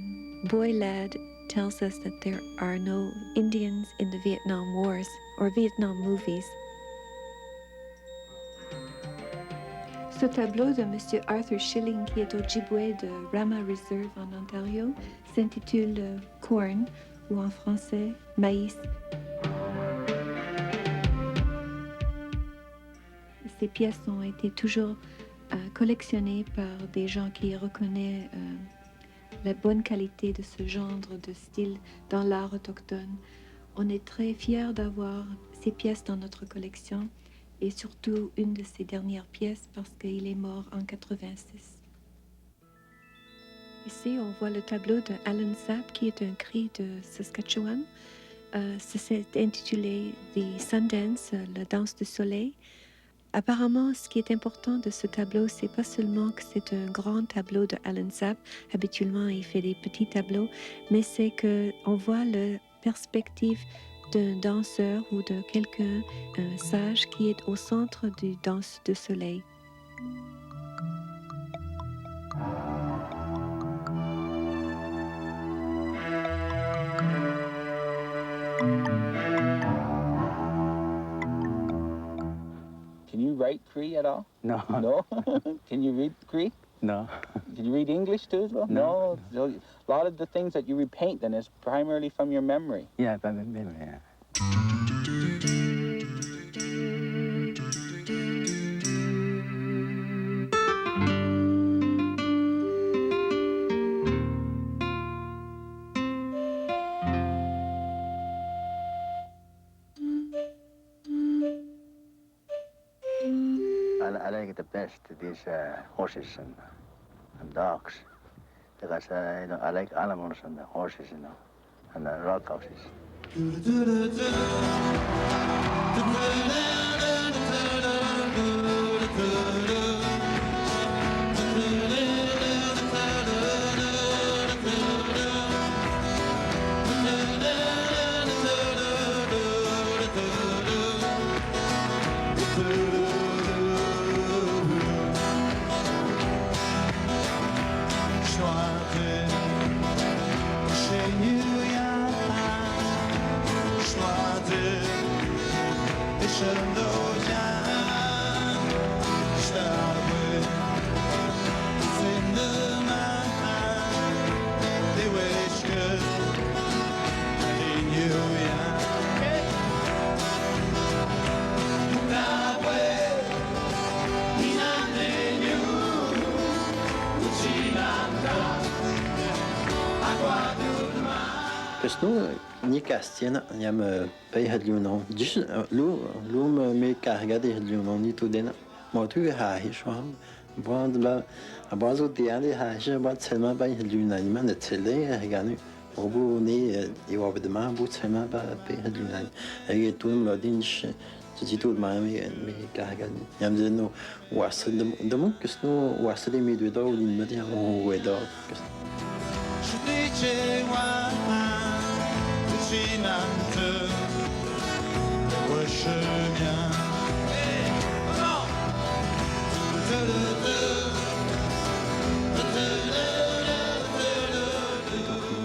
Boy Lad tells us that there are no Indians in the Vietnam Wars or Vietnam movies. Ce tableau de M. Arthur Schilling, qui est au Ojibwe de Rama Reserve en Ontario, s'intitule Corn, ou en français Maïs. Ces pièces ont été toujours collectionnées par des gens qui reconnaissent la bonne qualité de ce genre de style dans l'art autochtone. On est très fiers d'avoir ces pièces dans notre collection et surtout une de ces dernières pièces parce qu'il est mort en 86. Ici, on voit le tableau de Alan Sapp, qui est un cri de Saskatchewan. C'est intitulé The Sundance, la danse du soleil. Apparemment, ce qui est important de ce tableau, c'est pas seulement que c'est un grand tableau de Alan Sapp. Habituellement, il fait des petits tableaux, mais c'est qu'on voit la perspective d'un danseur ou de quelqu'un, un sage, qui est au centre du danse du soleil. Can you write Cree at all? No. No? Can you read Cree? No. Can you read English too as well? No. So a lot of the things that you repaint then is primarily from your memory. Yeah, by memory, yeah. I like the best these horses and dogs because I like animals and the horses, and the rock houses. Nu ni Castien, yam pay had you know. Just loom me carga de you know ni to dena. Motu ha hishwam. Bond ba abazo de ali ha je ba tselma ba had you know man de tele ganu. Obu ni you over the man but tselma ba pay had you know. Ege tum lodin je tout ma me carga. Yam de no was de mon que no was de mi de do ni me dia on wedo.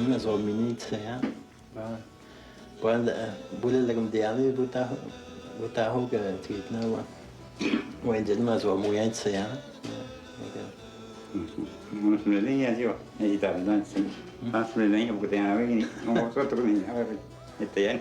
Mas o minute ya, boleh lagam dialog buta ho ke tweet na wa, wajar mas o muyan saya. Sebenarnya sih, ya kita benar sih. Pas sebenarnya bukan yang apa ini, mau suatu ini apa itu ya.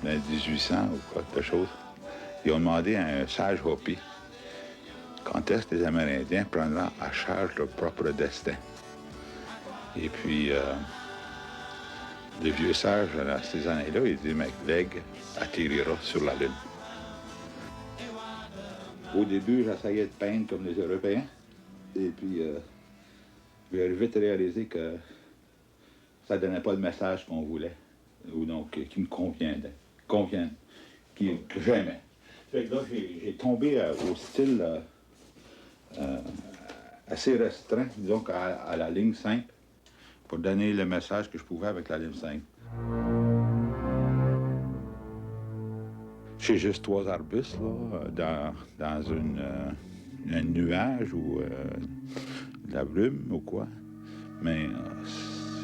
Dans 1800 ou quelque chose, ils ont demandé à un sage Hopi quand est-ce que les Amérindiens prendront à charge leur propre destin. Et puis, le vieux sage, à ces années-là, il dit, McVeigh atterrira sur la Lune. Au début, j'essayais de peindre comme les Européens. Et puis, j'ai vite réalisé que ça ne donnait pas le message qu'on voulait, ou donc qui me convienne, que j'aimais. Fait que là, j'ai tombé au style assez restreint, disons à la ligne simple, pour donner le message que je pouvais avec la ligne simple. J'ai juste 3 arbustes là, dans un nuage ou de la brume ou quoi, mais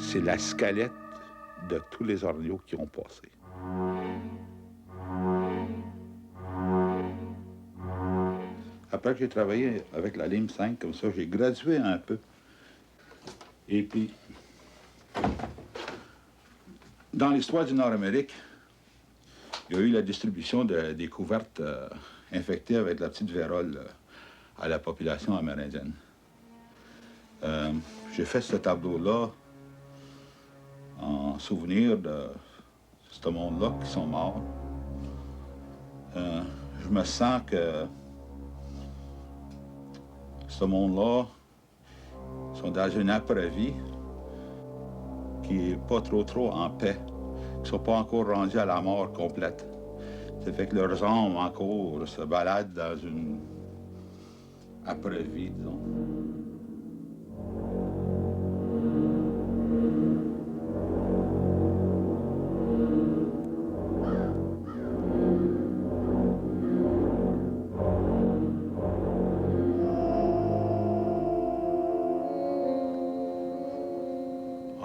c'est la scalette de tous les orioles qui ont passé. Après que j'ai travaillé avec la ligne 5, comme ça, j'ai gradué un peu. Et puis, dans l'histoire du Nord-Amérique, il y a eu la distribution des couvertes infectées avec la petite vérole à la population amérindienne. J'ai fait ce tableau-là en souvenir de ce monde-là qui sont morts. Je me sens que ce monde-là sont dans une après-vie qui n'est pas trop en paix, qui ne sont pas encore rendus à la mort complète. Ça fait que leurs âmes encore se baladent dans une après-vie, disons.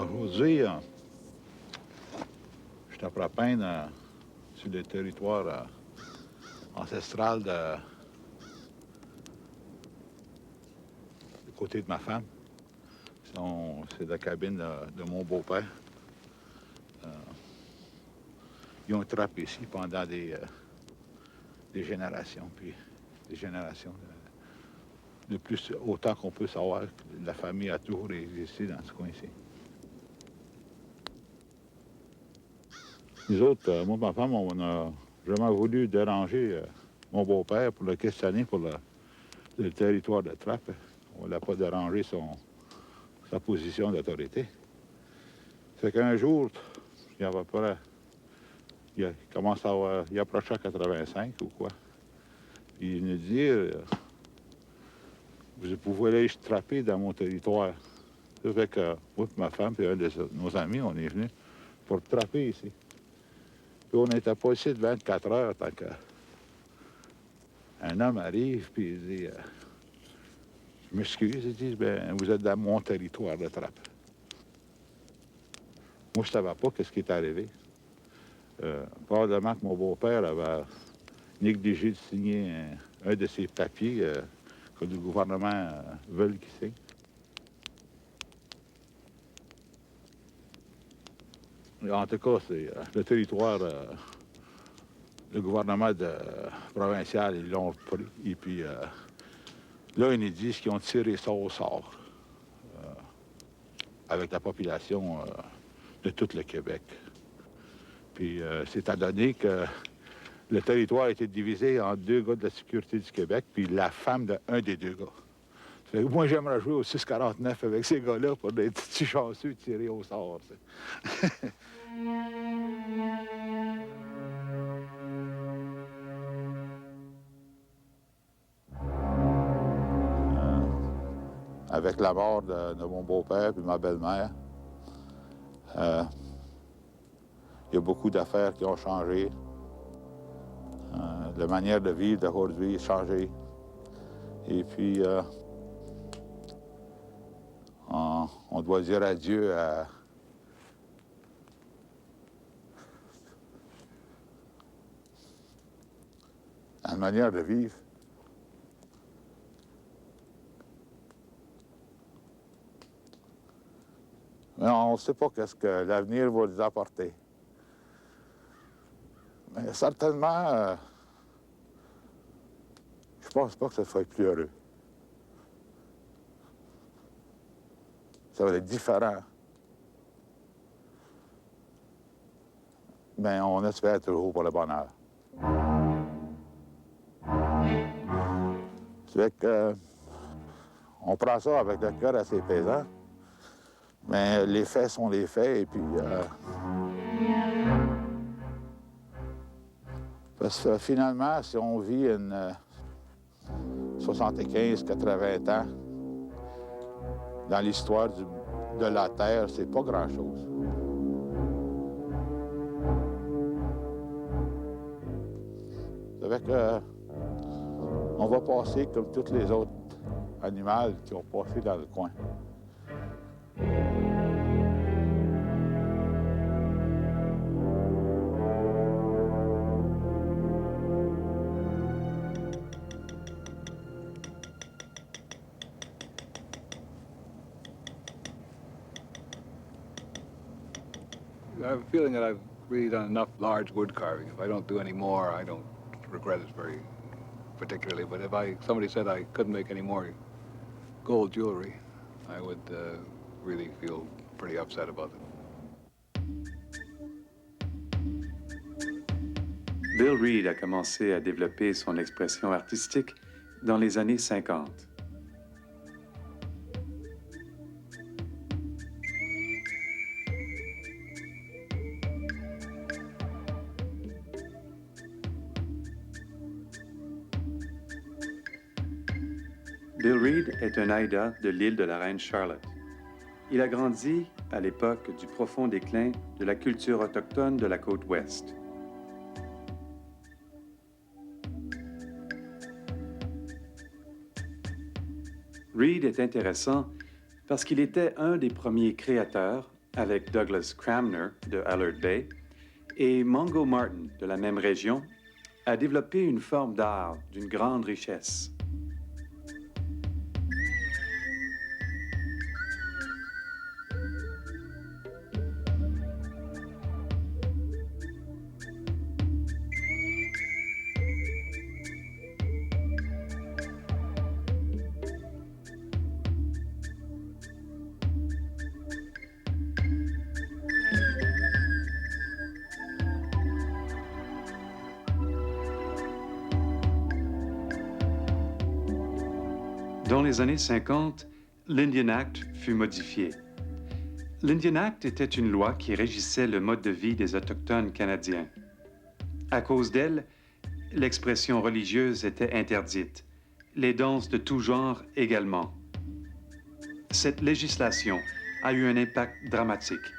Aujourd'hui, je suis à peindre sur le territoire ancestral du côté de ma femme. C'est la cabine de mon beau-père. Ils ont trappé ici pendant des générations, puis des générations. De plus, autant qu'on peut savoir que la famille a toujours existé dans ce coin-ci. Nous autres, moi et ma femme, on a vraiment voulu déranger mon beau-père pour le questionner pour le territoire de Trappes. On ne l'a pas dérangé sa position d'autorité. C'est qu'un jour, il y avait pas. Il commence à avoir. Il approchait à 85 ou quoi. Puis il nous dit vous pouvez aller trapper dans mon territoire. Ça fait que moi et ma femme et un de nos amis, on est venus pour trapper ici. Puis on n'était pas ici de 24 heures tant qu'un homme arrive puis il dit je m'excuse, il dit ben vous êtes dans mon territoire de trappe. Moi, je ne savais pas ce qui est arrivé. Probablement que mon beau-père avait négligé de signer un de ses papiers que le gouvernement veut qu'il signe. En tout cas, c'est le territoire, le gouvernement provincial, ils l'ont pris. Et puis là, ils nous disent qu'ils ont tiré ça au sort avec la population de tout le Québec. Puis c'est à donner que le territoire a été divisé en 2 gars de la sécurité du Québec, puis la femme d'un des 2 gars. Fait que moi, j'aimerais jouer au 649 avec ces gars-là pour des petits chanceux tirés au sort. Avec la mort de mon beau-père et ma belle-mère, il y a beaucoup d'affaires qui ont changé. La manière de vivre d'aujourd'hui a changé. Et puis, on doit dire adieu à la manière de vivre. Mais on ne sait pas qu'est-ce que l'avenir va nous apporter. Mais certainement, je pense pas que ça soit plus heureux. Ça va être différent. Mais on espère toujours pour le bonheur. C'est que on prend ça avec le cœur assez pesant, mais les faits sont les faits, et puis parce que finalement, si on vit une 75-80 ans dans l'histoire de la Terre, c'est pas grand-chose. C'est vrai qu'on va passer comme tous les autres animaux qui ont passé dans le coin. I have a feeling that I've really done enough large wood carving. If I don't do any more, I don't regret it very particularly. But if somebody said I couldn't make any more gold jewelry, I would really feel pretty upset about it. Bill Reed a commencé à développer son expression artistique dans les années 50. Bill Reed est un Haïda de l'île de la Reine Charlotte. Il a grandi à l'époque du profond déclin de la culture autochtone de la côte ouest. Reed est intéressant parce qu'il était un des premiers créateurs avec Douglas Cramner de Allard Bay et Mungo Martin de la même région, a développé une forme d'art d'une grande richesse. Dans les années 50, l'Indian Act fut modifié. L'Indian Act était une loi qui régissait le mode de vie des Autochtones canadiens. À cause d'elle, l'expression religieuse était interdite, les danses de tout genre également. Cette législation a eu un impact dramatique.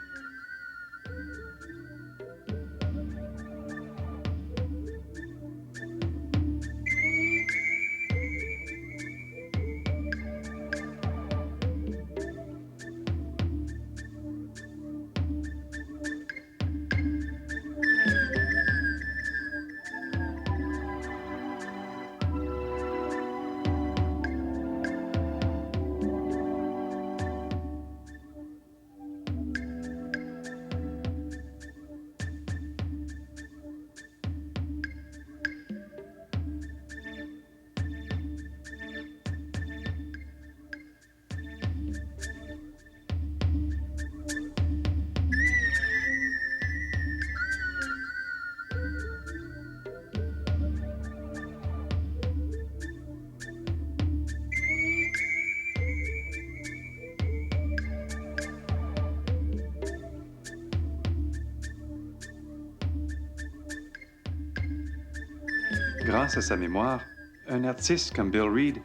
Grâce à sa mémoire, un artiste comme Bill Reed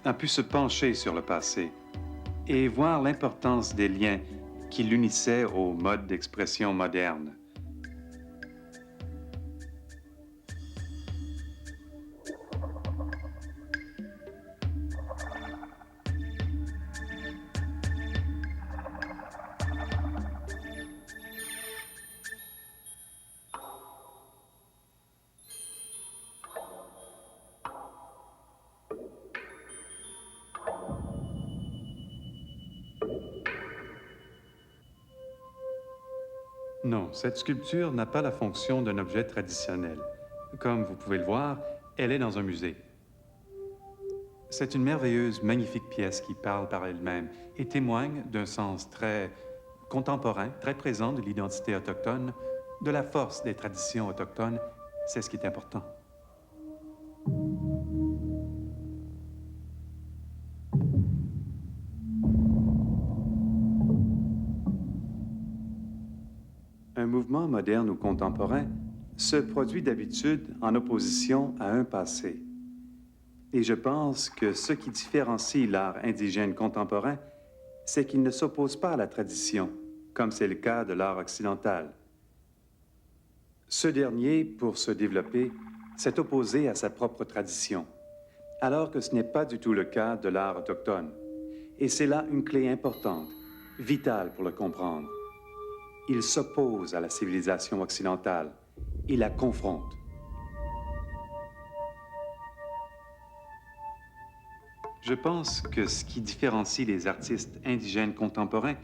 a pu se pencher sur le passé et voir l'importance des liens qui l'unissaient au mode d'expression moderne. Non, cette sculpture n'a pas la fonction d'un objet traditionnel. Comme vous pouvez le voir, elle est dans un musée. C'est une merveilleuse, magnifique pièce qui parle par elle-même et témoigne d'un sens très contemporain, très présent de l'identité autochtone, de la force des traditions autochtones. C'est ce qui est important. Un mouvement moderne ou contemporain se produit d'habitude en opposition à un passé. Et je pense que ce qui différencie l'art indigène contemporain, c'est qu'il ne s'oppose pas à la tradition, comme c'est le cas de l'art occidental. Ce dernier, pour se développer, s'est opposé à sa propre tradition, alors que ce n'est pas du tout le cas de l'art autochtone. Et c'est là une clé importante, vitale pour le comprendre. Il s'oppose à la civilisation occidentale. Il la confronte. Je pense que ce qui différencie les artistes indigènes contemporains,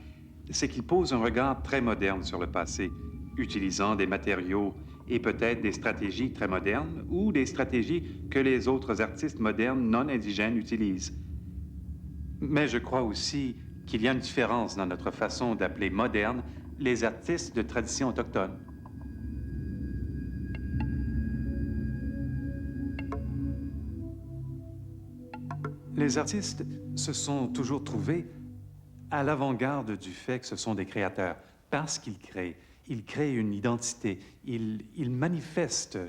c'est qu'ils posent un regard très moderne sur le passé, utilisant des matériaux et peut-être des stratégies très modernes ou des stratégies que les autres artistes modernes non indigènes utilisent. Mais je crois aussi qu'il y a une différence dans notre façon d'appeler moderne les artistes de tradition autochtone. Les artistes se sont toujours trouvés à l'avant-garde du fait que ce sont des créateurs, parce qu'ils créent. Ils créent une identité, ils manifestent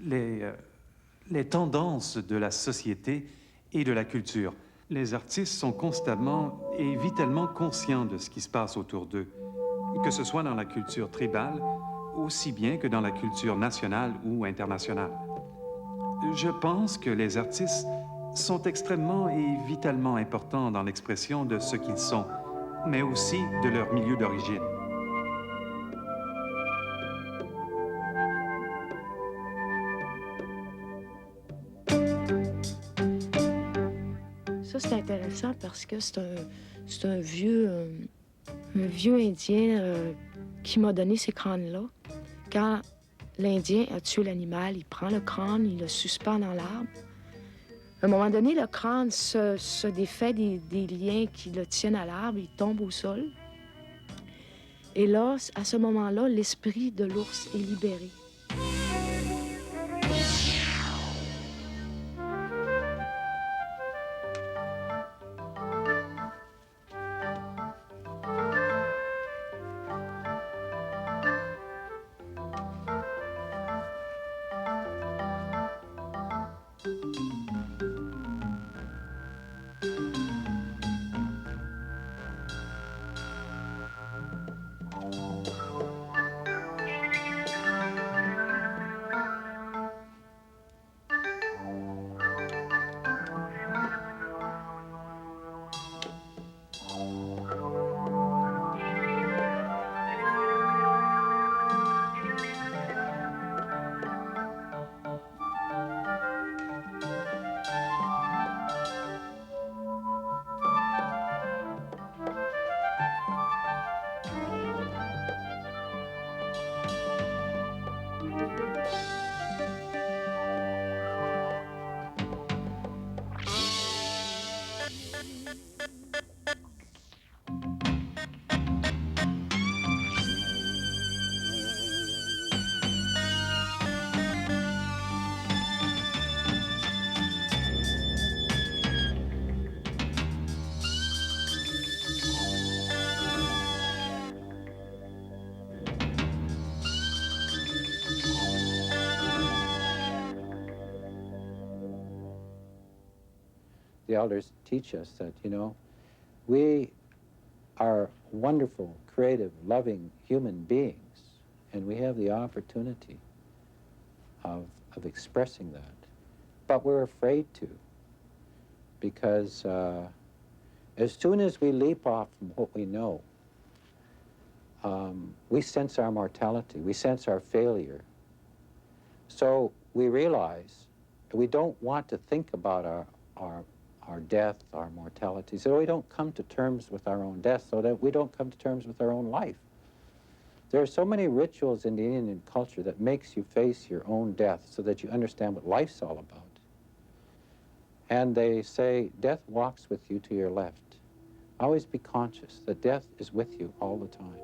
les tendances de la société et de la culture. Les artistes sont constamment et vitalement conscients de ce qui se passe autour d'eux, que ce soit dans la culture tribale, aussi bien que dans la culture nationale ou internationale. Je pense que les artistes sont extrêmement et vitalement importants dans l'expression de ce qu'ils sont mais aussi de leur milieu d'origine. Ça, c'est intéressant parce que c'est un vieux Indien qui m'a donné ces crânes-là. Quand l'Indien a tué l'animal, il prend le crâne, il le suspend dans l'arbre. À un moment donné, le crâne se défait des liens qui le tiennent à l'arbre, il tombe au sol. Et là, à ce moment-là, l'esprit de l'ours est libéré. The elders teach us that, you know, we are wonderful, creative, loving human beings, and we have the opportunity of expressing that. But we're afraid to, because as soon as we leap off from what we know, we sense our mortality, we sense our failure. So we realize that we don't want to think about our death, our mortality, so we don't come to terms with our own death, so that we don't come to terms with our own life. There are so many rituals in the Indian culture that makes you face your own death so that you understand what life's all about. And they say, death walks with you to your left. Always be conscious that death is with you all the time.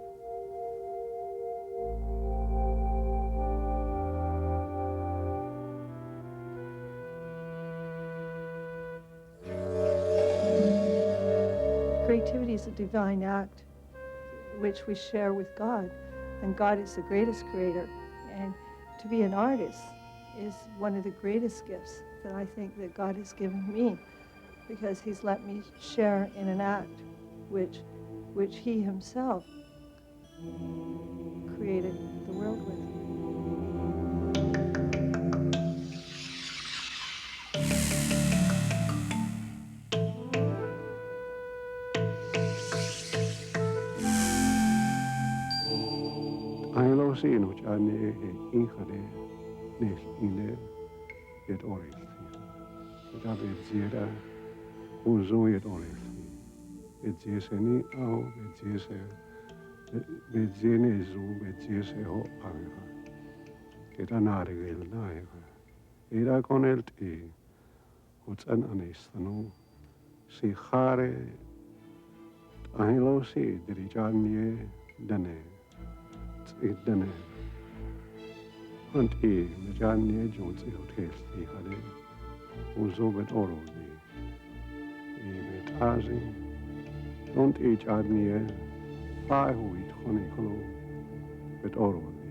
Creativity is a divine act which we share with God, and God is the greatest creator. And to be an artist is one of the greatest gifts that I think that God has given me, because he's let me share in an act which he himself created the world with. Sino chane inkhade nes ine yet oris. Da bezira uzo yet oris. Bezeseni au bezese bezene zu bezese ho anga. Eta narigel naiga. Ira konelt e uts an anestano si khare ahilo si dirichanie dane. Idane und mejani jones hotel hade uzo bet orodi met azi und ich adnie 5 huit khonikolo bet orodi